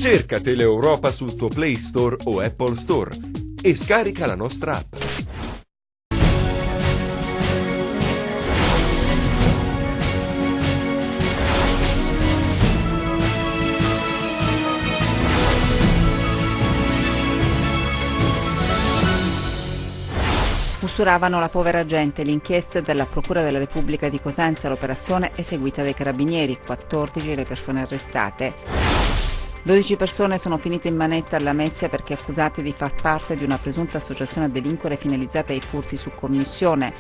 Cerca Teleeuropa sul tuo Play Store o Apple Store e scarica la nostra app. Usuravano la povera gente, l'inchiesta della Procura della Repubblica di Cosenza, l'operazione eseguita dai carabinieri, 14 le persone arrestate. 12 persone sono finite in manetta a Lamezia perché accusate di far parte di una presunta associazione a delinquere finalizzata ai furti su commissione.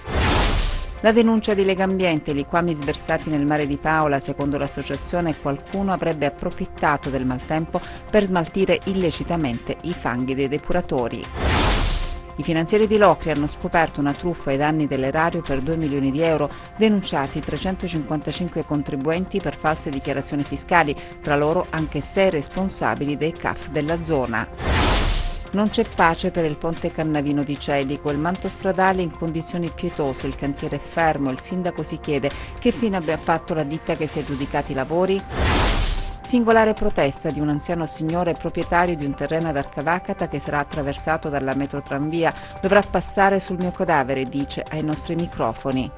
La denuncia di Legambiente, liquami sversati nel mare di Paola, secondo l'associazione qualcuno avrebbe approfittato del maltempo per smaltire illecitamente i fanghi dei depuratori. I finanzieri di Locri hanno scoperto una truffa ai danni dell'erario per 2 milioni di euro, denunciati 355 contribuenti per false dichiarazioni fiscali, tra loro anche 6 responsabili dei CAF della zona. Non c'è pace per il ponte Cannavino di Celico, il manto stradale in condizioni pietose, il cantiere è fermo, il sindaco si chiede che fine abbia fatto la ditta che si è aggiudicata i lavori. Singolare protesta di un anziano signore proprietario di un terreno ad Arcavacata che sarà attraversato dalla metrotranvia. Dovrà passare sul mio cadavere, dice ai nostri microfoni.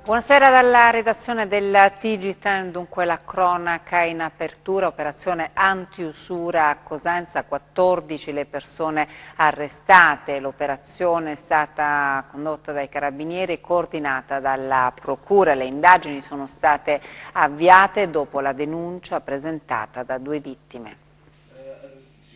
Buonasera dalla redazione del TG10, dunque la cronaca in apertura, operazione anti-usura a Cosenza, 14 le persone arrestate, l'operazione è stata condotta dai carabinieri e coordinata dalla Procura, le indagini sono state avviate dopo la denuncia presentata da 2 vittime.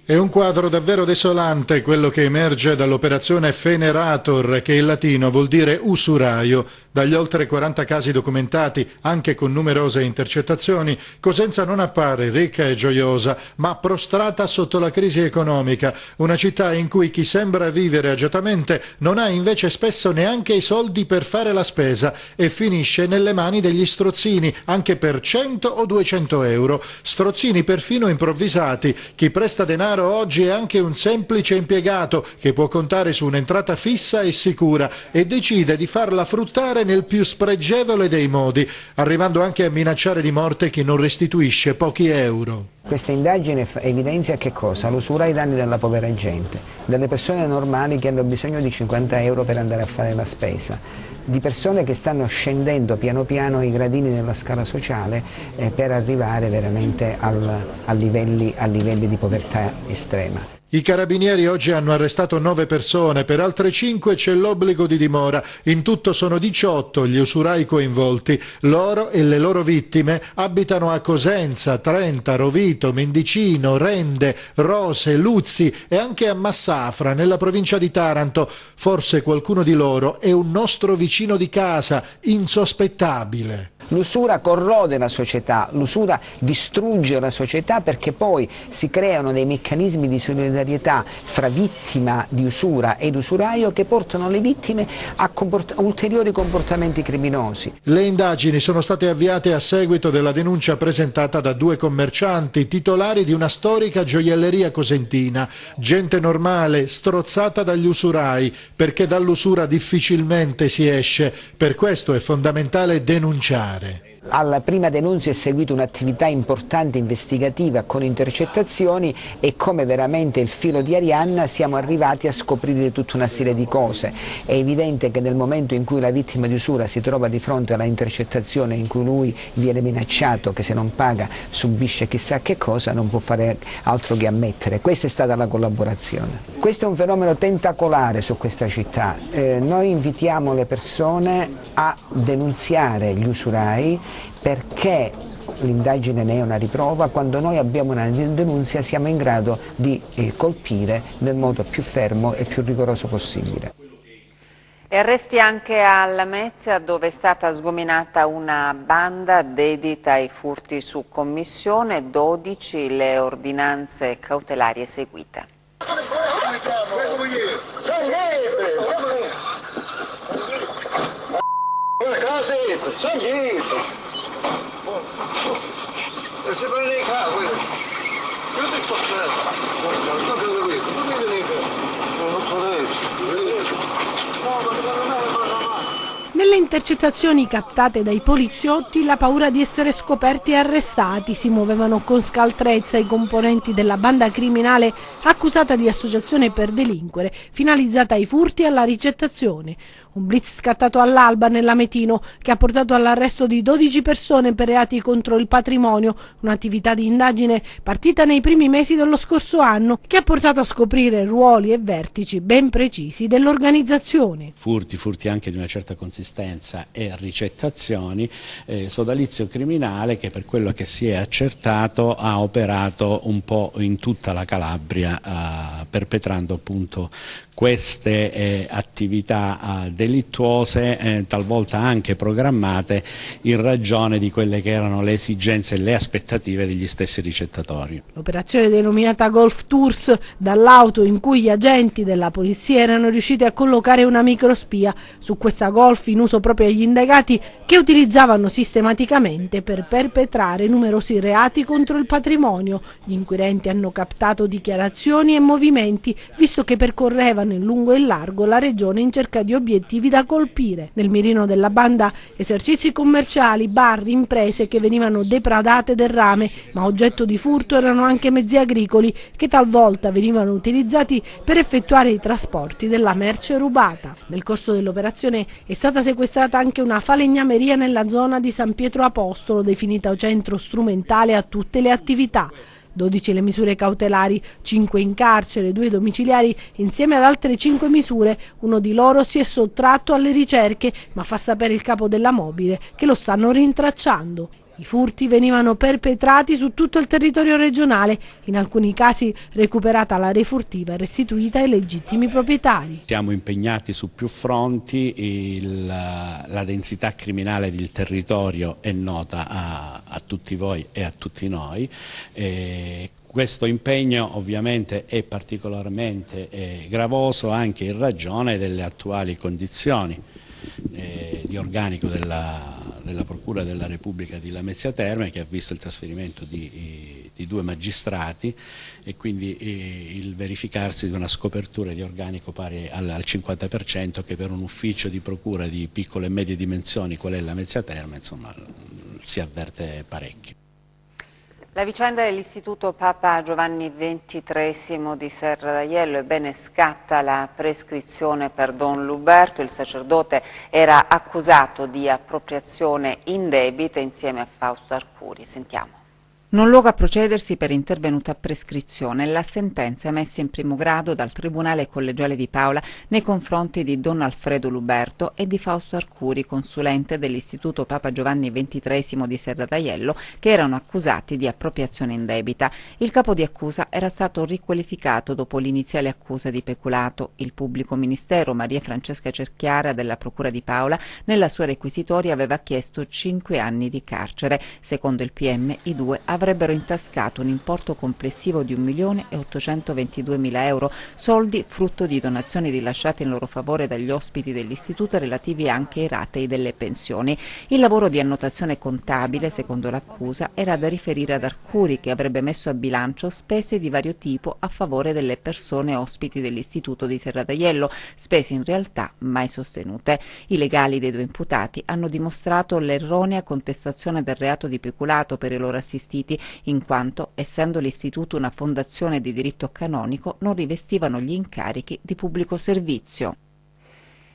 È un quadro davvero desolante quello che emerge dall'operazione Fenerator, che in latino vuol dire usuraio. Dagli oltre 40 casi documentati, anche con numerose intercettazioni, Cosenza non appare ricca e gioiosa, ma prostrata sotto la crisi economica. Una città in cui chi sembra vivere agiatamente non ha invece spesso neanche i soldi per fare la spesa e finisce nelle mani degli strozzini, anche per 100 o 200 euro. Strozzini perfino improvvisati. Chi presta denaro oggi è anche un semplice impiegato che può contare su un'entrata fissa e sicura e decide di farla fruttare nel più spregevole dei modi, arrivando anche a minacciare di morte chi non restituisce pochi euro. Questa indagine evidenzia che cosa? L'usura ai danni della povera gente, delle persone normali che hanno bisogno di 50 euro per andare a fare la spesa, di persone che stanno scendendo piano piano i gradini della scala sociale per arrivare veramente a livelli di povertà estrema. I carabinieri oggi hanno arrestato 9 persone, per altre 5 c'è l'obbligo di dimora. In tutto sono 18 gli usurai coinvolti. Loro e le loro vittime abitano a Cosenza, Trenta, Rovito, Mendicino, Rende, Rose, Luzzi e anche a Massafra, nella provincia di Taranto. Forse qualcuno di loro è un nostro vicino di casa, insospettabile. L'usura corrode la società, l'usura distrugge la società perché poi si creano dei meccanismi di solidarietà fra vittima di usura ed usuraio che portano le vittime a ulteriori comportamenti criminosi. Le indagini sono state avviate a seguito della denuncia presentata da 2 commercianti titolari di una storica gioielleria cosentina, gente normale strozzata dagli usurai, perché dall'usura difficilmente si esce, per questo è fondamentale denunciare. Alla prima denuncia è seguita un'attività importante investigativa con intercettazioni e come veramente il filo di Arianna siamo arrivati a scoprire tutta una serie di cose. È evidente che nel momento in cui la vittima di usura si trova di fronte alla intercettazione in cui lui viene minacciato che se non paga subisce chissà che cosa, non può fare altro che ammettere. Questa è stata la collaborazione. Questo è un fenomeno tentacolare su questa città. Noi invitiamo le persone a denunziare gli usurai perché l'indagine ne è una riprova. Quando noi abbiamo una denunzia siamo in grado di colpire nel modo più fermo e più rigoroso possibile. E arresti anche a Lamezia, dove è stata sgominata una banda dedita ai furti su commissione, 12 le ordinanze cautelari eseguite. Nelle intercettazioni captate dai poliziotti, la paura di essere scoperti e arrestati, si muovevano con scaltrezza i componenti della banda criminale accusata di associazione per delinquere, finalizzata ai furti e alla ricettazione. Un blitz scattato all'alba nell'Ametino che ha portato all'arresto di 12 persone per reati contro il patrimonio, un'attività di indagine partita nei primi mesi dello scorso anno che ha portato a scoprire ruoli e vertici ben precisi dell'organizzazione. Furti anche di una certa consistenza e ricettazioni, sodalizio criminale che per quello che si è accertato ha operato un po' in tutta la Calabria, perpetrando appunto queste attività delittuose, talvolta anche programmate in ragione di quelle che erano le esigenze e le aspettative degli stessi ricettatori. L'operazione denominata Golf Tours, dall'auto in cui gli agenti della polizia erano riusciti a collocare una microspia su questa Golf in uso proprio agli indagati che utilizzavano sistematicamente per perpetrare numerosi reati contro il patrimonio. Gli inquirenti hanno captato dichiarazioni e movimenti, visto che percorrevano in lungo e in largo la regione in cerca di obiettivi da colpire. Nel mirino della banda esercizi commerciali, bar, imprese che venivano depredate del rame, ma oggetto di furto erano anche mezzi agricoli che talvolta venivano utilizzati per effettuare i trasporti della merce rubata. Nel corso dell'operazione è stata sequestrata anche una falegnameria nella zona di San Pietro Apostolo, definita centro strumentale a tutte le attività. 12 le misure cautelari, 5 in carcere, 2 domiciliari, insieme ad altre 5 misure. Uno di loro si è sottratto alle ricerche, ma fa sapere il capo della mobile che lo stanno rintracciando. I furti venivano perpetrati su tutto il territorio regionale, in alcuni casi recuperata la refurtiva e restituita ai legittimi proprietari. Siamo impegnati su più fronti, la densità criminale del territorio è nota a tutti voi e a tutti noi. Questo impegno ovviamente è particolarmente gravoso anche in ragione delle attuali condizioni di organico della Procura della Repubblica di Lamezia Terme, che ha visto il trasferimento di 2 magistrati e quindi il verificarsi di una scopertura di organico pari al 50%, che per un ufficio di procura di piccole e medie dimensioni qual è Lamezia Terme, insomma, si avverte parecchio. La vicenda dell'Istituto Papa Giovanni XXIII di Serra d'Aiello, ebbene scatta la prescrizione per Don Luberto. Il sacerdote era accusato di appropriazione indebita insieme a Fausto Arcuri. Sentiamo. Non luogo a procedersi per intervenuta prescrizione la sentenza emessa in primo grado dal Tribunale Collegiale di Paola nei confronti di Don Alfredo Luberto e di Fausto Arcuri, consulente dell'Istituto Papa Giovanni XXIII di Serra d'Aiello, che erano accusati di appropriazione indebita. Il capo di accusa era stato riqualificato dopo l'iniziale accusa di peculato. Il pubblico ministero Maria Francesca Cerchiara della Procura di Paola nella sua requisitoria aveva chiesto 5 anni di carcere. Secondo il PM i due avrebbero intascato un importo complessivo di 1.822.000 euro, soldi frutto di donazioni rilasciate in loro favore dagli ospiti dell'istituto relativi anche ai ratei delle pensioni. Il lavoro di annotazione contabile, secondo l'accusa, era da riferire ad Arcuri, che avrebbe messo a bilancio spese di vario tipo a favore delle persone ospiti dell'istituto di Serra d'Aiello, spese in realtà mai sostenute. I legali dei 2 imputati hanno dimostrato l'erronea contestazione del reato di peculato per i loro assistiti, in quanto, essendo l'istituto una fondazione di diritto canonico, non rivestivano gli incarichi di pubblico servizio.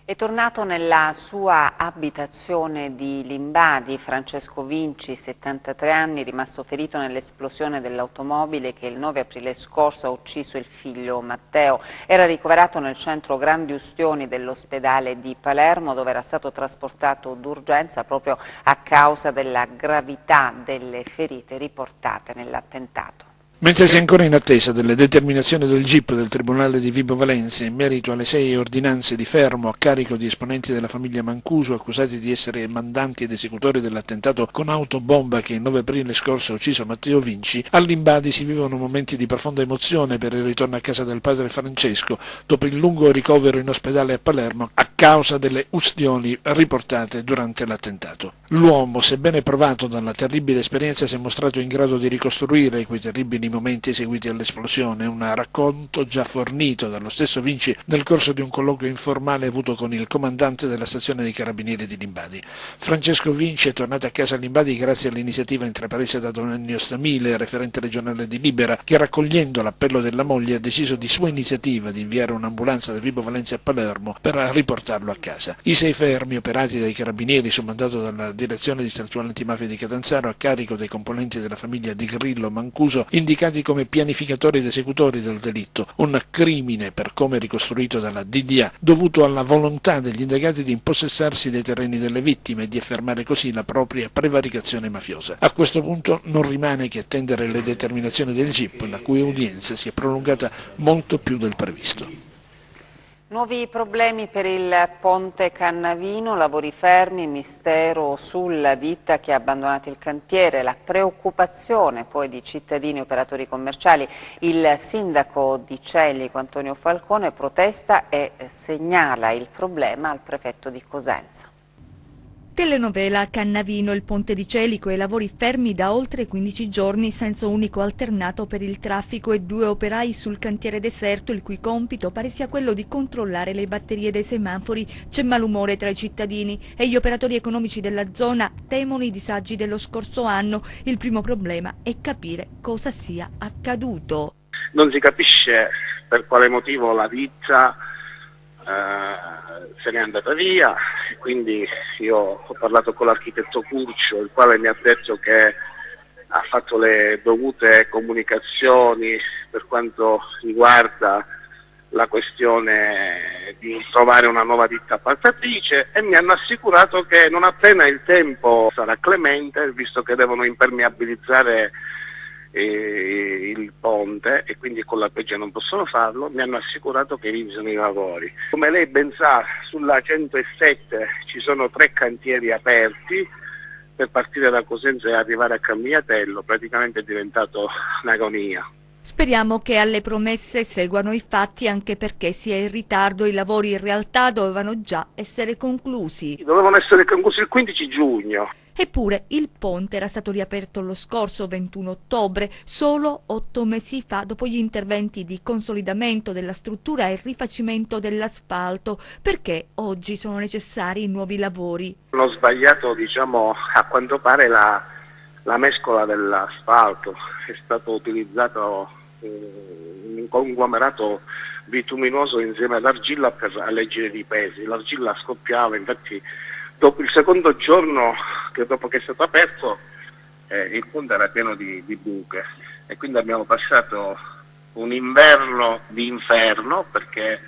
È tornato nella sua abitazione di Limbadi Francesco Vinci, 73 anni, rimasto ferito nell'esplosione dell'automobile che il 9 aprile scorso ha ucciso il figlio Matteo. Era ricoverato nel centro Grandi Ustioni dell'ospedale di Palermo, dove era stato trasportato d'urgenza proprio a causa della gravità delle ferite riportate nell'attentato. Mentre si è ancora in attesa delle determinazioni del GIP del Tribunale di Vibo Valentia in merito alle 6 ordinanze di fermo a carico di esponenti della famiglia Mancuso accusati di essere mandanti ed esecutori dell'attentato con autobomba che il 9 aprile scorso ha ucciso Matteo Vinci, all'Imbadi si vivono momenti di profonda emozione per il ritorno a casa del padre Francesco dopo il lungo ricovero in ospedale a Palermo a causa delle ustioni riportate durante l'attentato. L'uomo, sebbene provato dalla terribile esperienza, si è mostrato in grado di ricostruire quei terribili momenti seguiti all'esplosione, un racconto già fornito dallo stesso Vinci nel corso di un colloquio informale avuto con il comandante della stazione dei Carabinieri di Limbadi. Francesco Vinci è tornato a casa a Limbadi grazie all'iniziativa intrapresa da Don Ennio Stamile, referente regionale di Libera, che raccogliendo l'appello della moglie ha deciso di sua iniziativa di inviare un'ambulanza da Vibo Valentia a Palermo per riportarlo a casa. I 6 fermi operati dai Carabinieri su mandato dalla Direzione Distrettuale Antimafia di Catanzaro a carico dei componenti della famiglia di Grillo Mancuso, indicati come pianificatori ed esecutori del delitto, un crimine per come ricostruito dalla DDA, dovuto alla volontà degli indagati di impossessarsi dei terreni delle vittime e di affermare così la propria prevaricazione mafiosa. A questo punto non rimane che attendere le determinazioni del GIP, la cui udienza si è prolungata molto più del previsto. Nuovi problemi per il ponte Cannavino, lavori fermi, mistero sulla ditta che ha abbandonato il cantiere, la preoccupazione poi di cittadini e operatori commerciali. Il sindaco di Celico, Antonio Falcone, protesta e segnala il problema al prefetto di Cosenza. Telenovela Cannavino, il ponte di Celico e lavori fermi da oltre 15 giorni, senso unico alternato per il traffico e 2 operai sul cantiere deserto, il cui compito pare sia quello di controllare le batterie dei semafori. C'è malumore tra i cittadini e gli operatori economici della zona temono i disagi dello scorso anno. Il primo problema è capire cosa sia accaduto. Non si capisce per quale motivo la ditta se n'è andata via, quindi io ho parlato con l'architetto Curcio, il quale mi ha detto che ha fatto le dovute comunicazioni per quanto riguarda la questione di trovare una nuova ditta appaltatrice, e mi hanno assicurato che non appena il tempo sarà clemente, visto che devono impermeabilizzare il ponte e quindi con la pioggia non possono farlo, mi hanno assicurato che iniziano i lavori. Come lei ben sa, sulla 107 ci sono 3 cantieri aperti per partire da Cosenza e arrivare a Cambiatello, praticamente è diventato un'agonia. Speriamo che alle promesse seguano i fatti, anche perché si è in ritardo, i lavori in realtà dovevano già essere conclusi. Dovevano essere conclusi il 15 giugno. Eppure il ponte era stato riaperto lo scorso 21 ottobre, solo 8 mesi fa, dopo gli interventi di consolidamento della struttura e il rifacimento dell'asfalto. Perché oggi sono necessari nuovi lavori? Hanno sbagliato, a quanto pare la mescola dell'asfalto, è stato utilizzato un conglomerato bituminoso insieme all'argilla per alleggerire i pesi. L'argilla scoppiava, infatti dopo il secondo giorno, dopo che è stato aperto, il ponte era pieno di buche, e quindi abbiamo passato un inverno di inferno perché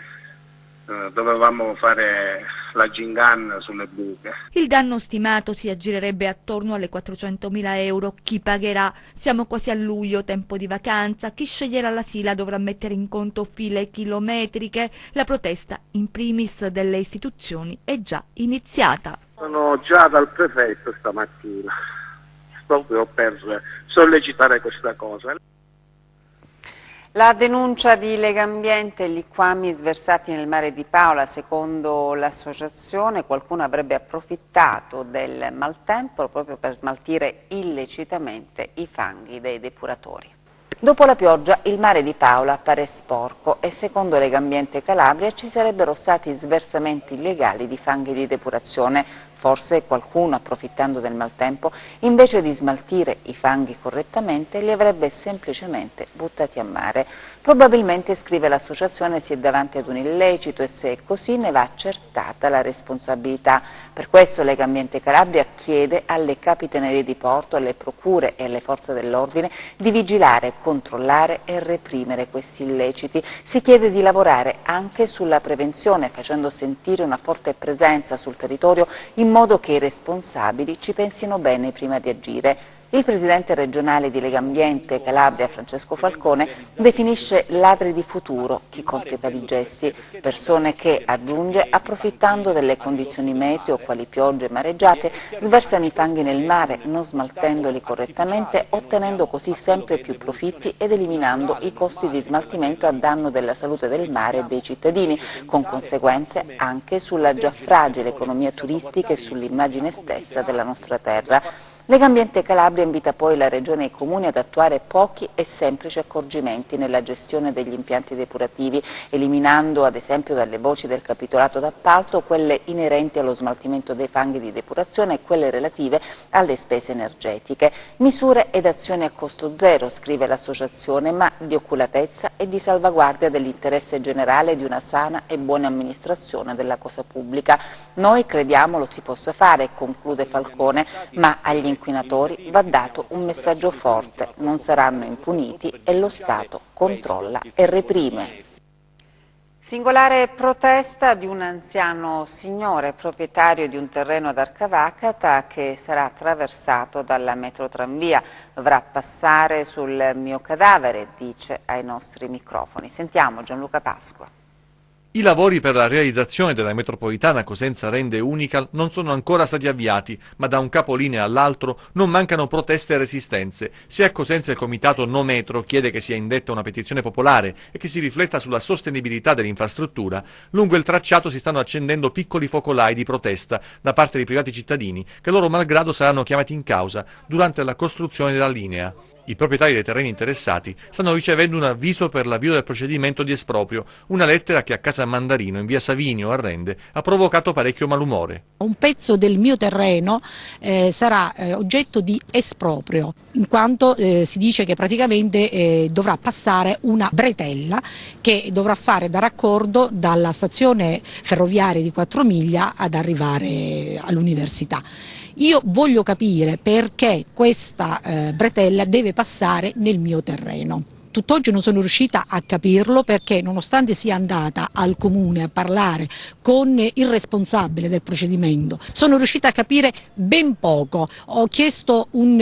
dovevamo fare la Gingan sulle buche. Il danno stimato si aggirerebbe attorno alle 400.000 euro. Chi pagherà? Siamo quasi a luglio, tempo di vacanza. Chi sceglierà la Sila dovrà mettere in conto file chilometriche. La protesta, in primis delle istituzioni, è già iniziata. Sono già dal prefetto stamattina, proprio per sollecitare questa cosa. La denuncia di Legambiente, liquami sversati nel mare di Paola. Secondo l'associazione qualcuno avrebbe approfittato del maltempo proprio per smaltire illecitamente i fanghi dei depuratori. Dopo la pioggia il mare di Paola appare sporco e secondo Legambiente Calabria ci sarebbero stati sversamenti illegali di fanghi di depurazione. Forse qualcuno, approfittando del maltempo, invece di smaltire i fanghi correttamente, li avrebbe semplicemente buttati a mare. Probabilmente, scrive l'associazione, si è davanti ad un illecito e se è così ne va accertata la responsabilità. Per questo Legambiente Calabria chiede alle capitanerie di porto, alle procure e alle forze dell'ordine di vigilare, controllare e reprimere questi illeciti. Si chiede di lavorare anche sulla prevenzione, facendo sentire una forte presenza sul territorio in modo che i responsabili ci pensino bene prima di agire. Il presidente regionale di Legambiente Calabria, Francesco Falcone, definisce ladri di futuro chi compie tali gesti, persone che, aggiunge, approfittando delle condizioni meteo, quali piogge e mareggiate, sversano i fanghi nel mare, non smaltendoli correttamente, ottenendo così sempre più profitti ed eliminando i costi di smaltimento a danno della salute del mare e dei cittadini, con conseguenze anche sulla già fragile economia turistica e sull'immagine stessa della nostra terra. Legambiente Calabria invita poi la Regione e i Comuni ad attuare pochi e semplici accorgimenti nella gestione degli impianti depurativi, eliminando ad esempio dalle voci del capitolato d'appalto quelle inerenti allo smaltimento dei fanghi di depurazione e quelle relative alle spese energetiche. Misure ed azioni a costo zero, scrive l'associazione, ma di oculatezza e di salvaguardia dell'interesse generale di una sana e buona amministrazione della cosa pubblica. Noi crediamo lo si possa fare, conclude Falcone, ma agli inquinatori va dato un messaggio forte: non saranno impuniti e lo Stato controlla e reprime. Singolare protesta di un anziano signore proprietario di un terreno ad Arcavacata che sarà attraversato dalla metrotranvia. Dovrà passare sul mio cadavere, dice ai nostri microfoni. Sentiamo Gianluca Pasqua. I lavori per la realizzazione della metropolitana Cosenza-Rende Unica non sono ancora stati avviati, ma da un capolinea all'altro non mancano proteste e resistenze. Sia a Cosenza il comitato No Metro chiede che sia indetta una petizione popolare e che si rifletta sulla sostenibilità dell'infrastruttura, lungo il tracciato si stanno accendendo piccoli focolai di protesta da parte di privati cittadini che loro malgrado saranno chiamati in causa durante la costruzione della linea. I proprietari dei terreni interessati stanno ricevendo un avviso per l'avvio del procedimento di esproprio, una lettera che a casa Mandarino, in via Savinio a Rende, ha provocato parecchio malumore. Un pezzo del mio terreno sarà oggetto di esproprio, in quanto si dice che praticamente dovrà passare una bretella che dovrà fare da raccordo dalla stazione ferroviaria di Quattromiglia ad arrivare all'università. Io voglio capire perché questa bretella deve passare nel mio terreno. Tutt'oggi non sono riuscita a capirlo perché, nonostante sia andata al comune a parlare con il responsabile del procedimento, sono riuscita a capire ben poco. Ho chiesto un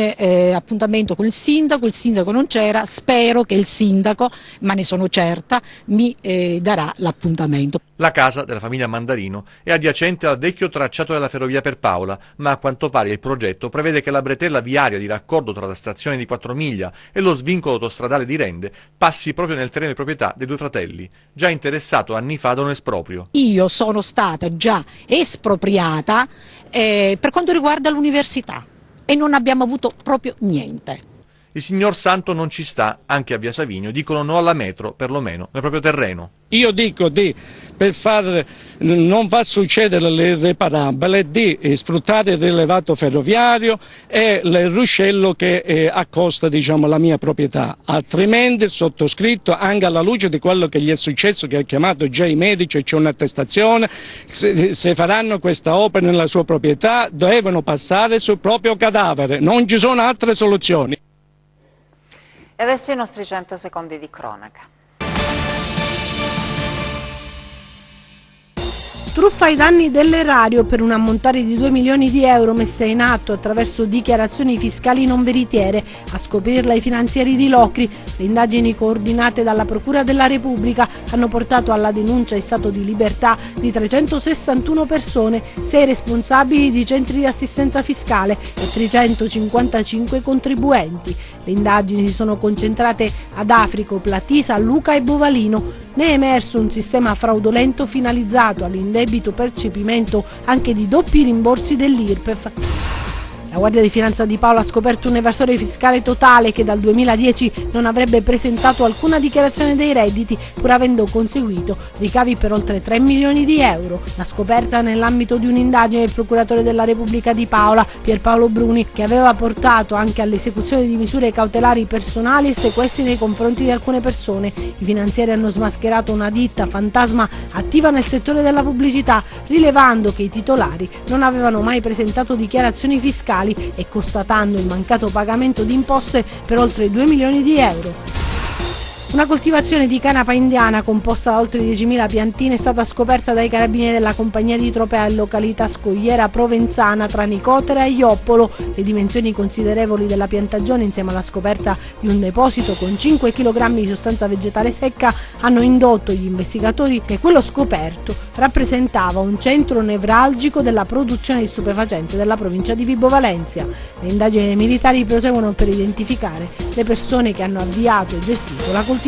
appuntamento con il sindaco non c'era, spero che il sindaco, ma ne sono certa, mi darà l'appuntamento. La casa della famiglia Mandarino è adiacente al vecchio tracciato della ferrovia per Paola, ma a quanto pare il progetto prevede che la bretella viaria di raccordo tra la stazione di Quattromiglia e lo svincolo autostradale di Rende passi proprio nel terreno di proprietà dei due fratelli, già interessato anni fa da un esproprio. Io sono stata già espropriata per quanto riguarda l'università e non abbiamo avuto proprio niente. Il signor Santo non ci sta, anche a via Savinio dicono no alla metro, perlomeno nel proprio terreno. Io dico per non far succedere l'irreparabile, di sfruttare il rilevato ferroviario e il ruscello che accosta la mia proprietà, altrimenti il sottoscritto, anche alla luce di quello che gli è successo, che ha chiamato già i medici, c'è un'attestazione, se faranno questa opera nella sua proprietà devono passare sul proprio cadavere, non ci sono altre soluzioni. E adesso i nostri 100 secondi di cronaca. Truffa ai danni dell'erario per un ammontare di 2 milioni di euro messa in atto attraverso dichiarazioni fiscali non veritiere. A scoprirla i finanzieri di Locri. Le indagini coordinate dalla Procura della Repubblica hanno portato alla denuncia in stato di libertà di 361 persone, 6 responsabili di centri di assistenza fiscale e 355 contribuenti. Le indagini si sono concentrate ad Africo, Platisa, Luca e Bovalino. Ne è emerso un sistema fraudolento finalizzato all'indebito percepimento anche di doppi rimborsi dell'IRPEF. La Guardia di Finanza di Paola ha scoperto un evasore fiscale totale che dal 2010 non avrebbe presentato alcuna dichiarazione dei redditi, pur avendo conseguito ricavi per oltre 3 milioni di euro. La scoperta nell'ambito di un'indagine del procuratore della Repubblica di Paola, Pierpaolo Bruni, che aveva portato anche all'esecuzione di misure cautelari personali e sequestri nei confronti di alcune persone. I finanzieri hanno smascherato una ditta fantasma attiva nel settore della pubblicità, rilevando che i titolari non avevano mai presentato dichiarazioni fiscali e constatando il mancato pagamento di imposte per oltre 2 milioni di euro. Una coltivazione di canapa indiana composta da oltre 10.000 piantine è stata scoperta dai carabinieri della compagnia di Tropea in località Scogliera Provenzana tra Nicotera e Ioppolo. Le dimensioni considerevoli della piantagione, insieme alla scoperta di un deposito con 5 kg di sostanza vegetale secca, hanno indotto gli investigatori che quello scoperto rappresentava un centro nevralgico della produzione di stupefacenti della provincia di Vibo Valentia. Le indagini militari proseguono per identificare le persone che hanno avviato e gestito la coltivazione.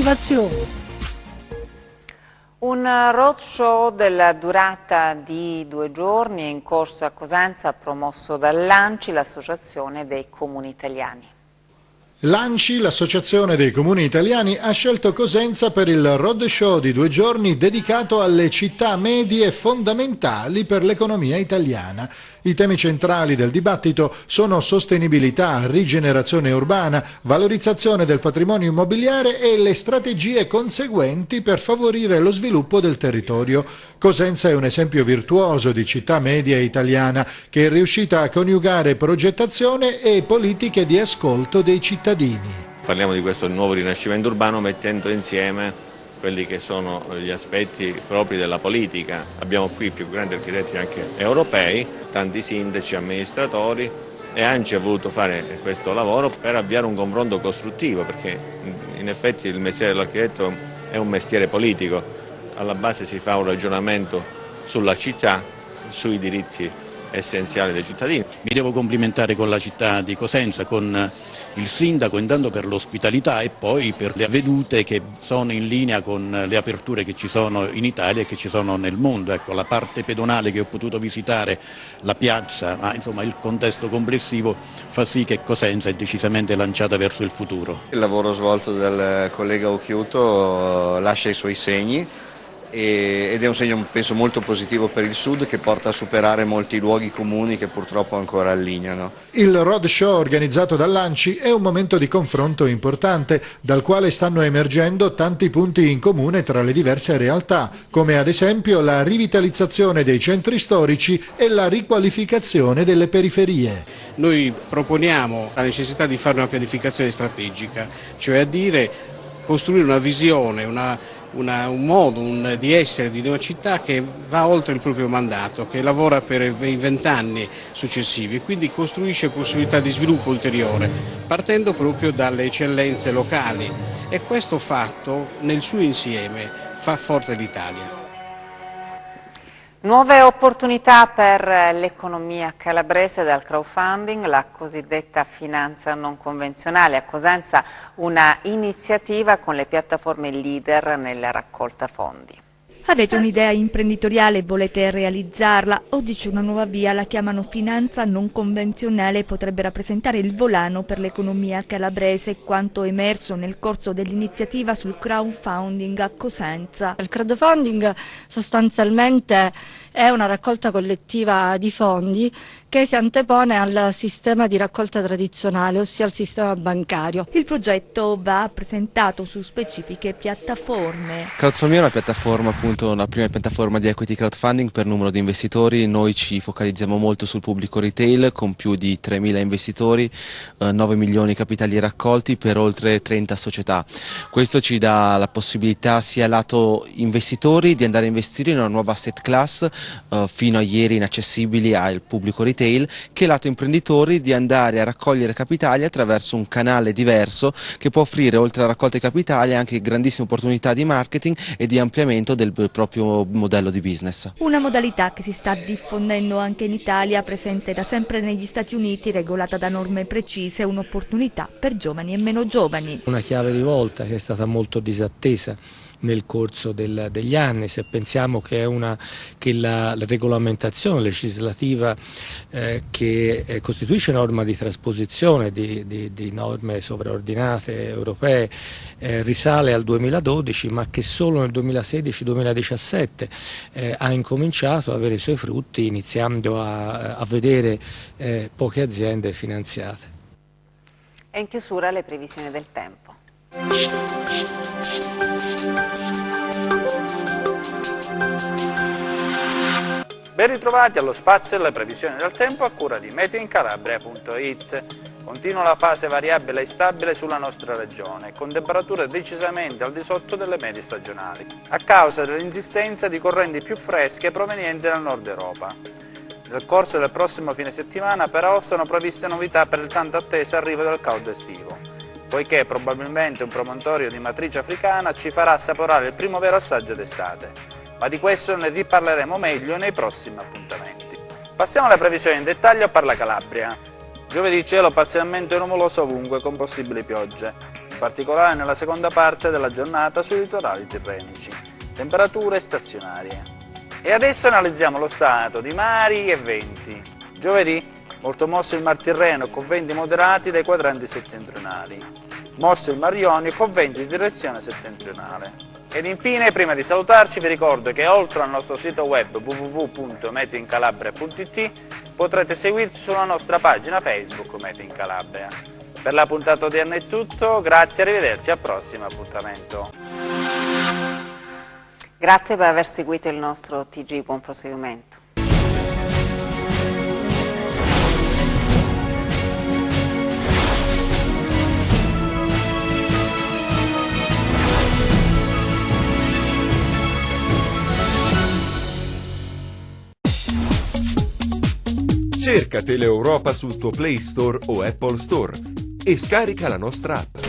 Un roadshow della durata di 2 giorni è in corso a Cosenza, promosso dall'ANCI, l'Associazione dei Comuni Italiani. L'ANCI, l'Associazione dei Comuni Italiani, ha scelto Cosenza per il roadshow di 2 giorni dedicato alle città medie fondamentali per l'economia italiana. I temi centrali del dibattito sono sostenibilità, rigenerazione urbana, valorizzazione del patrimonio immobiliare e le strategie conseguenti per favorire lo sviluppo del territorio. Cosenza è un esempio virtuoso di città media italiana che è riuscita a coniugare progettazione e politiche di ascolto dei cittadini. Parliamo di questo nuovo rinascimento urbano mettendo insieme quelli che sono gli aspetti propri della politica. Abbiamo qui i più grandi architetti anche europei, tanti sindaci, amministratori, e ANCI ha voluto fare questo lavoro per avviare un confronto costruttivo, perché in effetti il mestiere dell'architetto è un mestiere politico. Alla base si fa un ragionamento sulla città, sui diritti essenziali dei cittadini. Mi devo complimentare con la città di Cosenza, con il sindaco, intanto per l'ospitalità e poi per le vedute che sono in linea con le aperture che ci sono in Italia e che ci sono nel mondo. Ecco, la parte pedonale che ho potuto visitare, la piazza, ma insomma il contesto complessivo fa sì che Cosenza è decisamente lanciata verso il futuro. Il lavoro svolto dal collega Occhiuto lascia i suoi segni ed è un segno, penso, molto positivo per il Sud, che porta a superare molti luoghi comuni che purtroppo ancora allineano. Il roadshow organizzato dall'ANCI è un momento di confronto importante, dal quale stanno emergendo tanti punti in comune tra le diverse realtà, come ad esempio la rivitalizzazione dei centri storici e la riqualificazione delle periferie. Noi proponiamo la necessità di fare una pianificazione strategica, cioè a dire costruire una visione, un modo di essere di una città che va oltre il proprio mandato, che lavora per i 20 anni successivi, quindi costruisce possibilità di sviluppo ulteriore, partendo proprio dalle eccellenze locali, e questo fatto nel suo insieme fa forte l'Italia. Nuove opportunità per l'economia calabrese dal crowdfunding, la cosiddetta finanza non convenzionale. A Cosenza una iniziativa con le piattaforme leader nella raccolta fondi. Avete un'idea imprenditoriale e volete realizzarla? Oggi c'è una nuova via, la chiamano finanza non convenzionale, e potrebbe rappresentare il volano per l'economia calabrese, quanto emerso nel corso dell'iniziativa sul crowdfunding a Cosenza. Il crowdfunding sostanzialmente è una raccolta collettiva di fondi che si antepone al sistema di raccolta tradizionale, ossia al sistema bancario. Il progetto va presentato su specifiche piattaforme. Crowdfunding è una piattaforma, appunto, la prima piattaforma di equity crowdfunding per numero di investitori. Noi ci focalizziamo molto sul pubblico retail, con più di 3.000 investitori, 9 milioni capitali raccolti per oltre 30 società. Questo ci dà la possibilità sia lato investitori di andare a investire in una nuova asset class, fino a ieri inaccessibili al pubblico retail, che lato imprenditori di andare a raccogliere capitali attraverso un canale diverso che può offrire, oltre alla raccolta di capitali, anche grandissime opportunità di marketing e di ampliamento del proprio modello di business. Una modalità che si sta diffondendo anche in Italia, presente da sempre negli Stati Uniti, regolata da norme precise, un'opportunità per giovani e meno giovani. Una chiave di volta che è stata molto disattesa nel corso degli anni, se pensiamo che la regolamentazione legislativa che costituisce norma di trasposizione di norme sovraordinate europee risale al 2012, ma che solo nel 2016-2017 ha incominciato ad avere i suoi frutti, iniziando a vedere poche aziende finanziate. E in chiusura le previsioni del tempo. Ben ritrovati allo spazio delle previsioni del tempo a cura di meteoincalabria.it. Continua la fase variabile e stabile sulla nostra regione, con temperature decisamente al di sotto delle medie stagionali, a causa dell'insistenza di correnti più fresche provenienti dal nord Europa. Nel corso del prossimo fine settimana però sono previste novità per il tanto atteso arrivo del caldo estivo, poiché probabilmente un promontorio di matrice africana ci farà assaporare il primo vero assaggio d'estate. Ma di questo ne riparleremo meglio nei prossimi appuntamenti. Passiamo alle previsioni in dettaglio per la Calabria. Giovedì cielo parzialmente nuvoloso ovunque con possibili piogge, in particolare nella seconda parte della giornata sui litorali tirrenici. temperature stazionarie. E adesso analizziamo lo stato di mari e venti. Giovedì, molto mosso il Mar Tirreno con venti moderati dai quadranti settentrionali. Mosso il Mar Ionio con venti di direzione settentrionale. Ed infine, prima di salutarci, vi ricordo che oltre al nostro sito web www.meteoincalabria.it potrete seguirci sulla nostra pagina Facebook Meteo in Calabria. Per la puntata odierna è tutto, grazie, arrivederci, al prossimo appuntamento. Grazie per aver seguito il nostro TG, buon proseguimento. Cerca Teleeuropa sul tuo Play Store o Apple Store e scarica la nostra app.